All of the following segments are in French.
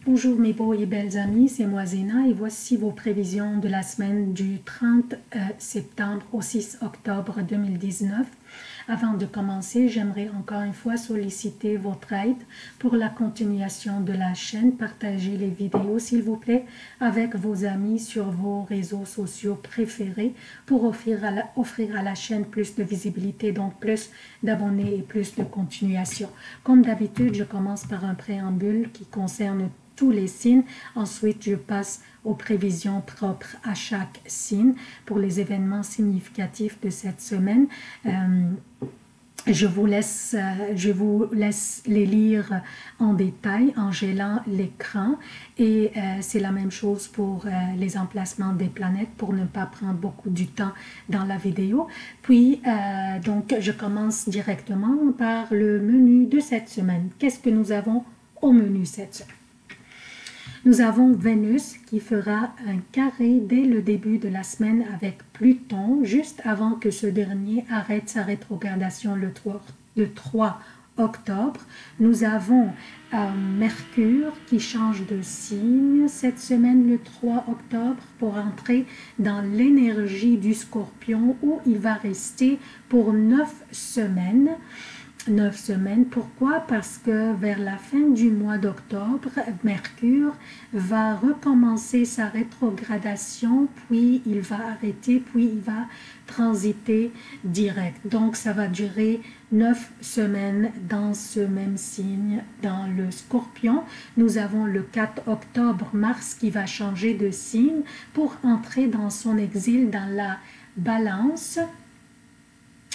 Bonjour mes beaux et belles amis, c'est moi Zéna et voici vos prévisions de la semaine du 30 septembre au 6 octobre 2019. Avant de commencer, j'aimerais encore une fois solliciter votre aide pour la continuation de la chaîne. Partagez les vidéos s'il vous plaît avec vos amis sur vos réseaux sociaux préférés pour offrir à la chaîne plus de visibilité, donc plus d'abonnés et plus de continuation. Comme d'habitude, je commence par un préambule qui concerne tous les signes. Ensuite, je passe aux prévisions propres à chaque signe pour les événements significatifs de cette semaine. Je vous laisse les lire en détail en gelant l'écran et c'est la même chose pour les emplacements des planètes pour ne pas prendre beaucoup du temps dans la vidéo. Puis, donc, je commence directement par le menu de cette semaine. Qu'est-ce que nous avons au menu cette semaine? Nous avons Vénus qui fera un carré dès le début de la semaine avec Pluton, juste avant que ce dernier arrête sa rétrogradation le 3 octobre. Nous avons Mercure qui change de signe cette semaine le 3 octobre pour entrer dans l'énergie du Scorpion où il va rester pour 9 semaines. 9 semaines. Pourquoi? Parce que vers la fin du mois d'octobre, Mercure va recommencer sa rétrogradation, puis il va arrêter, puis il va transiter direct. Donc, ça va durer 9 semaines dans ce même signe, dans le Scorpion. Nous avons le 4 octobre, Mars qui va changer de signe pour entrer dans son exil dans la Balance,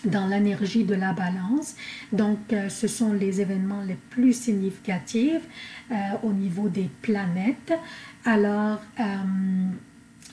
dans l'énergie de la balance. Donc, ce sont les événements les plus significatifs au niveau des planètes. Alors,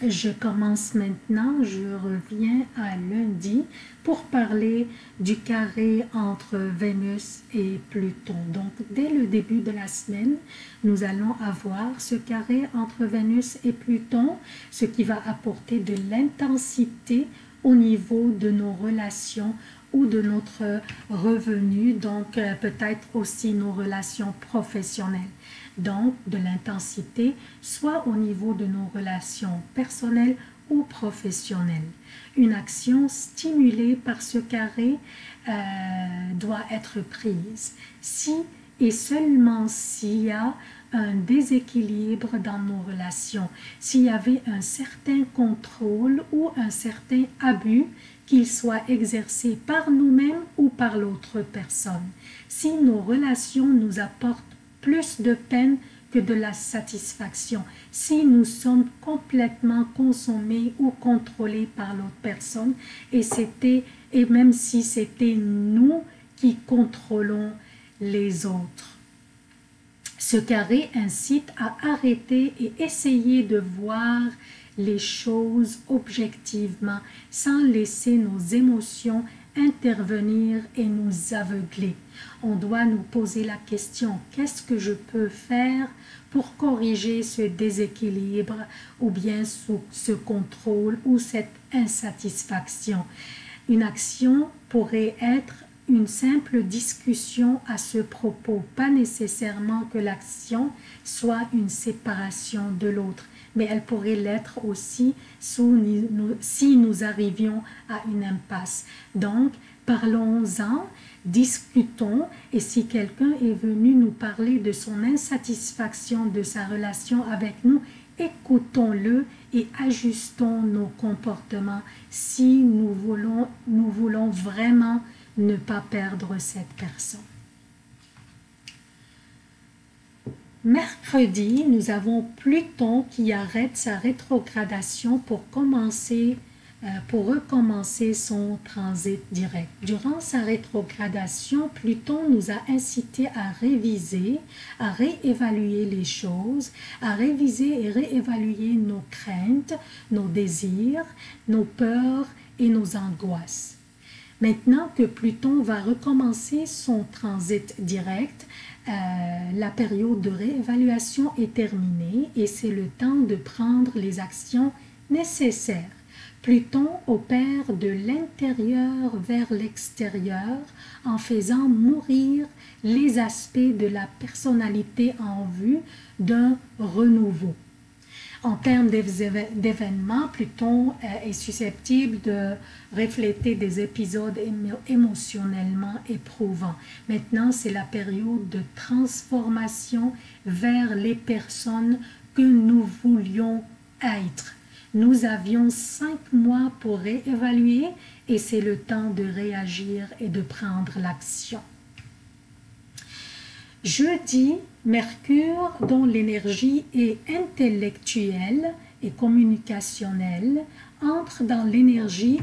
je commence maintenant, je reviens à lundi pour parler du carré entre Vénus et Pluton. Donc, dès le début de la semaine, nous allons avoir ce carré entre Vénus et Pluton, ce qui va apporter de l'intensité au niveau de nos relations ou de notre revenu, donc peut-être aussi nos relations professionnelles. Donc de l'intensité, soit au niveau de nos relations personnelles ou professionnelles. Une action stimulée par ce carré doit être prise. Si et seulement s'il y a un déséquilibre dans nos relations, s'il y avait un certain contrôle ou un certain abus, qu'il soit exercé par nous-mêmes ou par l'autre personne. Si nos relations nous apportent plus de peine que de la satisfaction, si nous sommes complètement consommés ou contrôlés par l'autre personne, et même si c'était nous qui contrôlons les autres. Ce carré incite à arrêter et essayer de voir les choses objectivement sans laisser nos émotions intervenir et nous aveugler. On doit nous poser la question, qu'est-ce que je peux faire pour corriger ce déséquilibre ou bien ce contrôle ou cette insatisfaction? Une action pourrait être une simple discussion à ce propos, pas nécessairement que l'action soit une séparation de l'autre, mais elle pourrait l'être aussi si nous arrivions à une impasse. Donc, parlons-en, discutons, et si quelqu'un est venu nous parler de son insatisfaction de sa relation avec nous, écoutons-le et ajustons nos comportements si nous voulons vraiment ne pas perdre cette personne. Mercredi, nous avons Pluton qui arrête sa rétrogradation pour recommencer son transit direct. Durant sa rétrogradation, Pluton nous a incité à réviser, à réévaluer les choses, à réviser et réévaluer nos craintes, nos désirs, nos peurs et nos angoisses. Maintenant que Pluton va recommencer son transit direct, la période de réévaluation est terminée et c'est le temps de prendre les actions nécessaires. Pluton opère de l'intérieur vers l'extérieur en faisant mourir les aspects de la personnalité en vue d'un renouveau. En termes d'événements, Pluton est susceptible de refléter des épisodes émotionnellement éprouvants. Maintenant, c'est la période de transformation vers les personnes que nous voulions être. Nous avions 5 mois pour réévaluer et c'est le temps de réagir et de prendre l'action. Jeudi, Mercure, dont l'énergie est intellectuelle et communicationnelle, entre dans l'énergie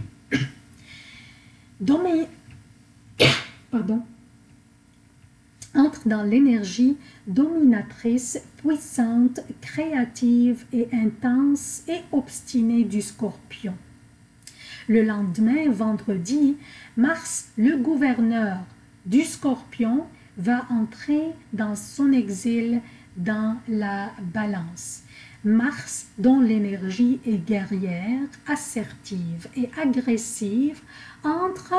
dominatrice, puissante, créative et intense et obstinée du Scorpion. Le lendemain, vendredi, Mars, le gouverneur du Scorpion, va entrer dans son exil dans la Balance. Mars, dont l'énergie est guerrière, assertive et agressive, entre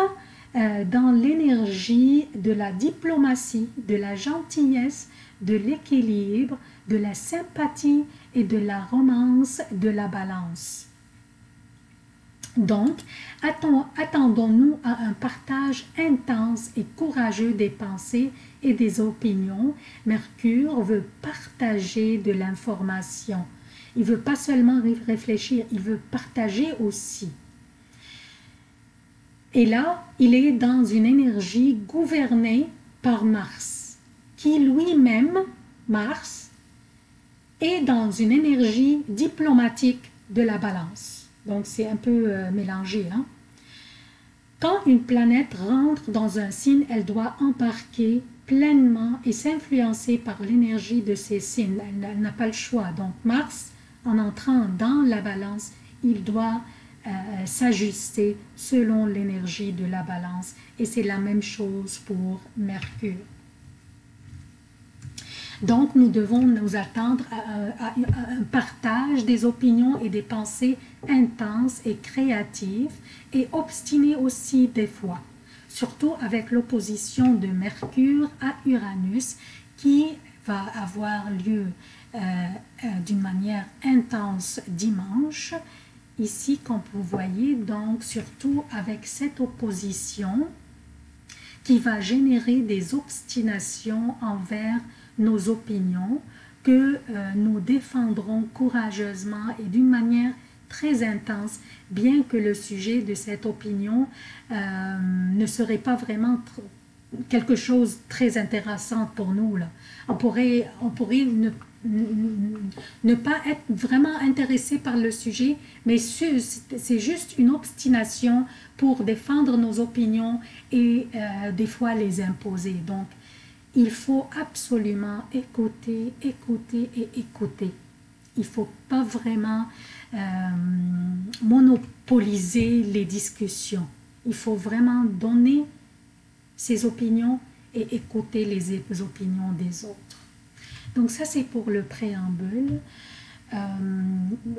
dans l'énergie de la diplomatie, de la gentillesse, de l'équilibre, de la sympathie et de la romance de la Balance. Donc, attendons-nous à un partage intense et courageux des pensées et des opinions. Mercure veut partager de l'information. Il ne veut pas seulement réfléchir, il veut partager aussi. Et là, il est dans une énergie gouvernée par Mars, qui lui-même, Mars, est dans une énergie diplomatique de la Balance. Donc, c'est un peu mélangé. Hein? Quand une planète rentre dans un signe, elle doit embarquer pleinement et s'influencer par l'énergie de ces signes. Elle n'a pas le choix. Donc, Mars, en entrant dans la Balance, il doit s'ajuster selon l'énergie de la Balance. Et c'est la même chose pour Mercure. Donc, nous devons nous attendre à un partage des opinions et des pensées intenses et créatives et obstinées aussi des fois, surtout avec l'opposition de Mercure à Uranus qui va avoir lieu d'une manière intense dimanche. Ici, comme vous voyez, donc surtout avec cette opposition qui va générer des obstinations envers nos opinions que nous défendrons courageusement et d'une manière très intense, bien que le sujet de cette opinion ne serait pas vraiment quelque chose de très intéressant pour nous. Là. On pourrait ne pas être vraiment intéressé par le sujet, mais c'est juste une obstination pour défendre nos opinions et des fois les imposer. Donc, il faut absolument écouter, écouter et écouter. Il ne faut pas vraiment monopoliser les discussions. Il faut vraiment donner ses opinions et écouter les opinions des autres. Donc ça, c'est pour le préambule.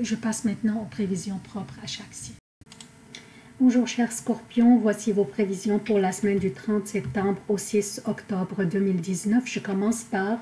Je passe maintenant aux prévisions propres à chaque signe. Bonjour chers Scorpions, voici vos prévisions pour la semaine du 30 septembre au 6 octobre 2019. Je commence par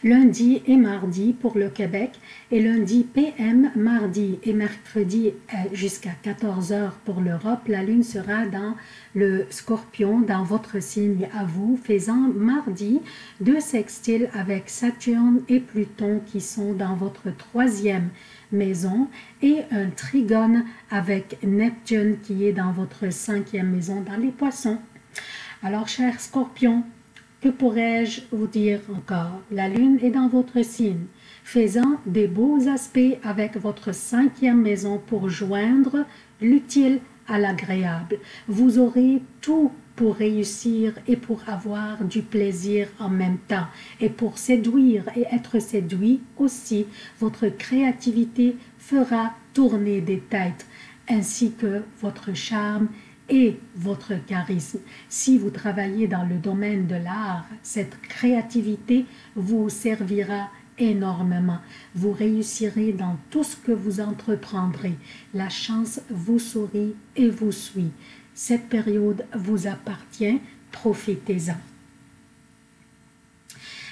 lundi et mardi pour le Québec et lundi PM, mardi et mercredi jusqu'à 14 h pour l'Europe. La lune sera dans le Scorpion, dans votre signe à vous, faisant mardi 2 sextiles avec Saturne et Pluton qui sont dans votre 3e maison et un trigone avec Neptune qui est dans votre 5e maison dans les Poissons. Alors chers Scorpions, que pourrais-je vous dire encore? La lune est dans votre signe, faisant des beaux aspects avec votre 5e maison pour joindre l'utile à l'agréable. Vous aurez tout pour réussir et pour avoir du plaisir en même temps. Et pour séduire et être séduit aussi, votre créativité fera tourner des têtes, ainsi que votre charme et votre charisme. Si vous travaillez dans le domaine de l'art, cette créativité vous servira énormément. Vous réussirez dans tout ce que vous entreprendrez. La chance vous sourit et vous suit. Cette période vous appartient, profitez-en.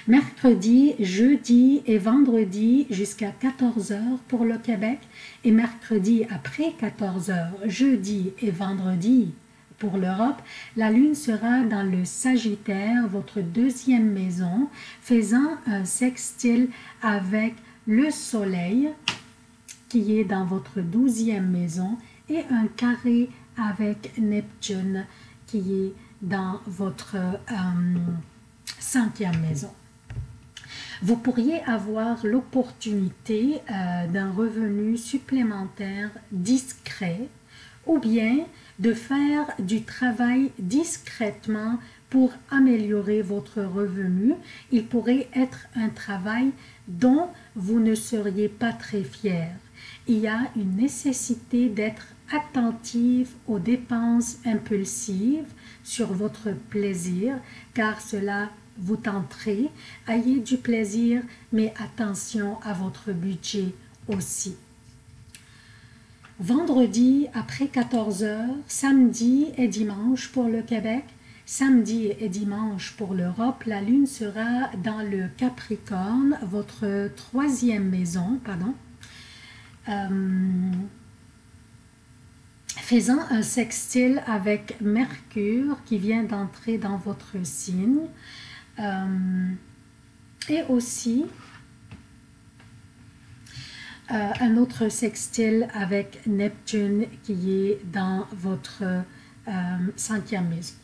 Mercredi, jeudi et vendredi jusqu'à 14 h pour le Québec et mercredi après 14 h, jeudi et vendredi pour l'Europe, la lune sera dans le Sagittaire, votre deuxième maison, faisant un sextile avec le Soleil qui est dans votre 12e maison et un carré avec Neptune qui est dans votre 5e maison. Vous pourriez avoir l'opportunité d'un revenu supplémentaire discret ou bien de faire du travail discrètement pour améliorer votre revenu. Il pourrait être un travail dont vous ne seriez pas très fier. Il y a une nécessité d'être attentif aux dépenses impulsives sur votre plaisir, car cela vous tenterez. Ayez du plaisir, mais attention à votre budget aussi. Vendredi après 14 h, samedi et dimanche pour le Québec, samedi et dimanche pour l'Europe, la lune sera dans le Capricorne, votre 3e maison, faisant un sextile avec Mercure qui vient d'entrer dans votre signe. Et aussi un autre sextile avec Neptune qui est dans votre 5e maison.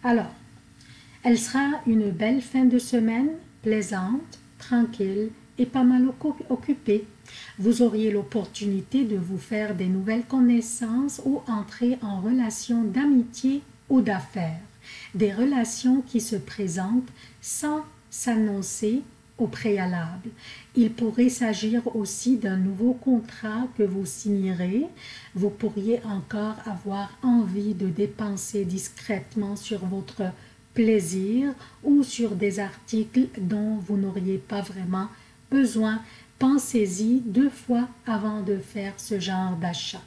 Alors, elle sera une belle fin de semaine, plaisante, tranquille et pas mal occupée. Vous auriez l'opportunité de vous faire des nouvelles connaissances ou entrer en relation d'amitié ou d'affaires. Des relations qui se présentent sans s'annoncer au préalable. Il pourrait s'agir aussi d'un nouveau contrat que vous signerez. Vous pourriez encore avoir envie de dépenser discrètement sur votre plaisir ou sur des articles dont vous n'auriez pas vraiment besoin. Pensez-y 2 fois avant de faire ce genre d'achat.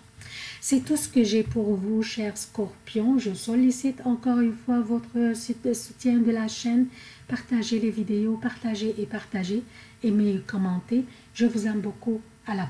C'est tout ce que j'ai pour vous, chers scorpions. Je sollicite encore une fois votre soutien de la chaîne. Partagez les vidéos, partagez et partagez. Aimez et commentez. Je vous aime beaucoup. À la prochaine.